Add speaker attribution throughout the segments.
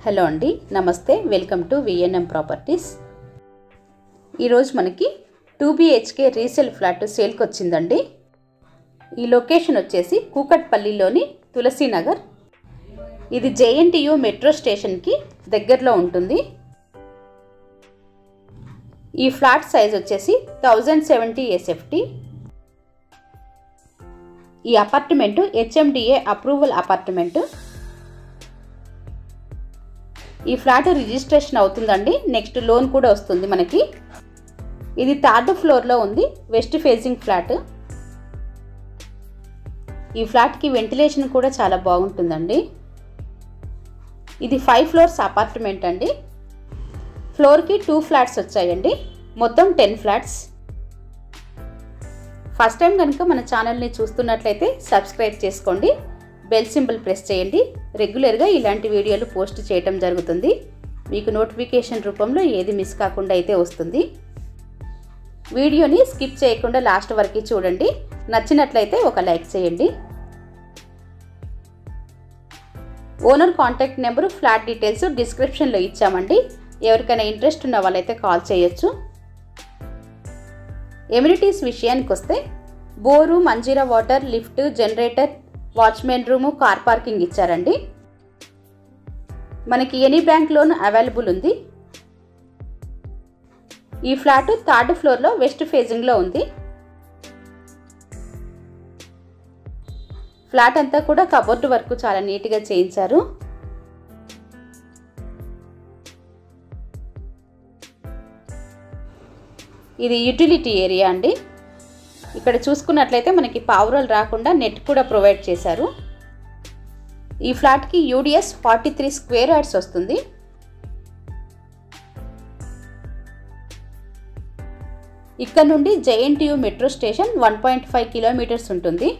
Speaker 1: Hello అండి, నమస్తే. Welcome to VNM properties. ఈరోజు మనకి 2BHK రీసేల్ ఫ్లాట్ సేల్కి వచ్చిందండి. ఈ లొకేషన్ వచ్చేసి కూకట్పల్లిలోని తులసీనగర్. ఇది JNTU మెట్రో స్టేషన్కి దగ్గరలో ఉంటుంది. ఈ ఫ్లాట్ సైజ్ వచ్చేసి 1070 SFT. ఈ అపార్ట్మెంటు HMDA అప్రూవల్ అపార్ట్మెంటు. ఈ ఫ్లాట్ రిజిస్ట్రేషన్ అవుతుందండి. నెక్స్ట్ లోన్ కూడా వస్తుంది మనకి. ఇది 3rd ఫ్లోర్లో ఉంది, వెస్ట్ ఫేసింగ్ ఫ్లాట్. ఈ ఫ్లాట్కి వెంటిలేషన్ కూడా చాలా బాగుంటుందండి. ఇది 5 ఫ్లోర్స్ అపార్ట్మెంట్ అండి. ఫ్లోర్కి 2 ఫ్లాట్స్ వచ్చాయండి, మొత్తం 10 ఫ్లాట్స్. ఫస్ట్ టైం కనుక మన ఛానల్ని చూస్తున్నట్లయితే సబ్స్క్రైబ్ చేసుకోండి, బెల్ సింబల్ ప్రెస్ చేయండి. రెగ్యులర్గా ఇలాంటి వీడియోలు పోస్ట్ చేయటం జరుగుతుంది. మీకు నోటిఫికేషన్ రూపంలో ఏది మిస్ కాకుండా అయితే వస్తుంది. వీడియోని స్కిప్ చేయకుండా లాస్ట్ వరకు చూడండి. నచ్చినట్లయితే ఒక లైక్ చేయండి. Owner contact number, flat details డిస్క్రిప్షన్లో ఇచ్చామండి. ఎవరికైనా ఇంట్రెస్ట్ ఉన్న వాళ్ళైతే కాల్ చేయొచ్చు. ఎమ్యూనిటీస్ విషయానికి వస్తే bore, Manjira water, lift, generator, watchman room, car parking ఇచ్చారండి. మనకి ఎనీ బ్యాంక్ లోన్ అవైలబుల్ ఉంది. ఈ ఫ్లాట్ 3rd ఫ్లోర్లో వెస్ట్ ఫేజింగ్లో ఉంది. ఫ్లాట్ అంతా కూడా కబోర్డ్ వర్క్ చాలా నీట్గా చేయించారు. ఇది యూటిలిటీ ఏరియా అండి. ఇక్కడ చూసుకున్నట్లయితే మనకి పావురాలు రాకుండా నెట్ కూడా ప్రొవైడ్ చేశారు. ఈ ఫ్లాట్కి UDS 43 స్క్వేర్ యార్డ్స్ వస్తుంది. ఇక్కడ నుండి JNTU మెట్రో స్టేషన్ 1.5 కిలోమీటర్స్ ఉంటుంది.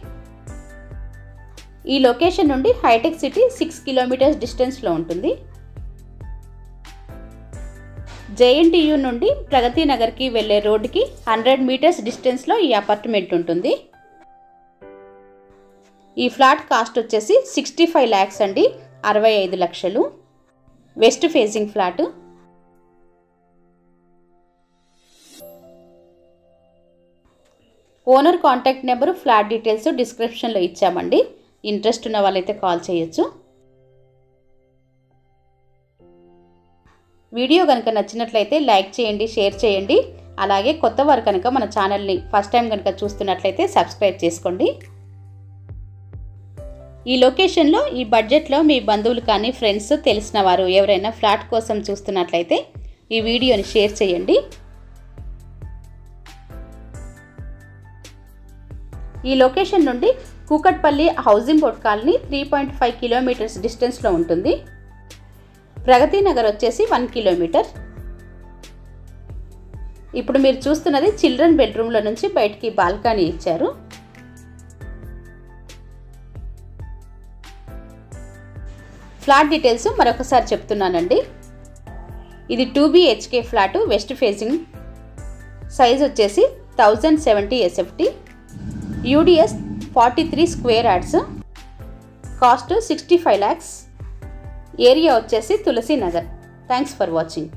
Speaker 1: ఈ లొకేషన్ నుండి హైటెక్ సిటీ 6 కిలోమీటర్స్ డిస్టెన్స్లో ఉంటుంది. JNTU నుండి ప్రగతి నగర్కి వెళ్ళే రోడ్డుకి 100 మీటర్స్ డిస్టెన్స్లో ఈ అపార్ట్మెంట్ ఉంటుంది. ఈ ఫ్లాట్ కాస్ట్ వచ్చేసి 65 lakhs అండి, 65 లక్షలు. West facing flat. Owner contact number, flat details డిస్క్రిప్షన్లో ఇచ్చామండి. ఇంట్రెస్ట్ ఉన్న వాళ్ళైతే కాల్ చేయొచ్చు. వీడియో కనుక నచ్చినట్లయితే లైక్ చేయండి, షేర్ చేయండి. అలాగే కొత్త వారు కనుక మన ఛానల్ని ఫస్ట్ టైం కనుక చూస్తున్నట్లయితే సబ్స్క్రైబ్ చేసుకోండి. ఈ లొకేషన్లో, ఈ బడ్జెట్లో మీ బంధువులు కానీ, ఫ్రెండ్స్, తెలిసిన వారు ఎవరైనా ఫ్లాట్ కోసం చూస్తున్నట్లయితే ఈ వీడియోని షేర్ చేయండి. ఈ లొకేషన్ నుండి Kukatpally housing board colony 3.5 kilometres డిస్టెన్స్లో ఉంటుంది. ప్రగతి నగర్ వచ్చేసి 1 కిలోమీటర్. ఇప్పుడు మీరు చూస్తున్నది చిల్డ్రన్ బెడ్రూమ్లో నుంచి బయటికి బాల్కనీ ఇచ్చారు. ఫ్లాట్ డీటెయిల్స్ మరొకసారి చెప్తున్నానండి. ఇది 2BHK flat, west facing. Size వచ్చేసి 1070 SFT. UDS 43 square yards. Cost 65 lakhs. Area వచ్చేసి తులసీనగర్. Thanks for watching.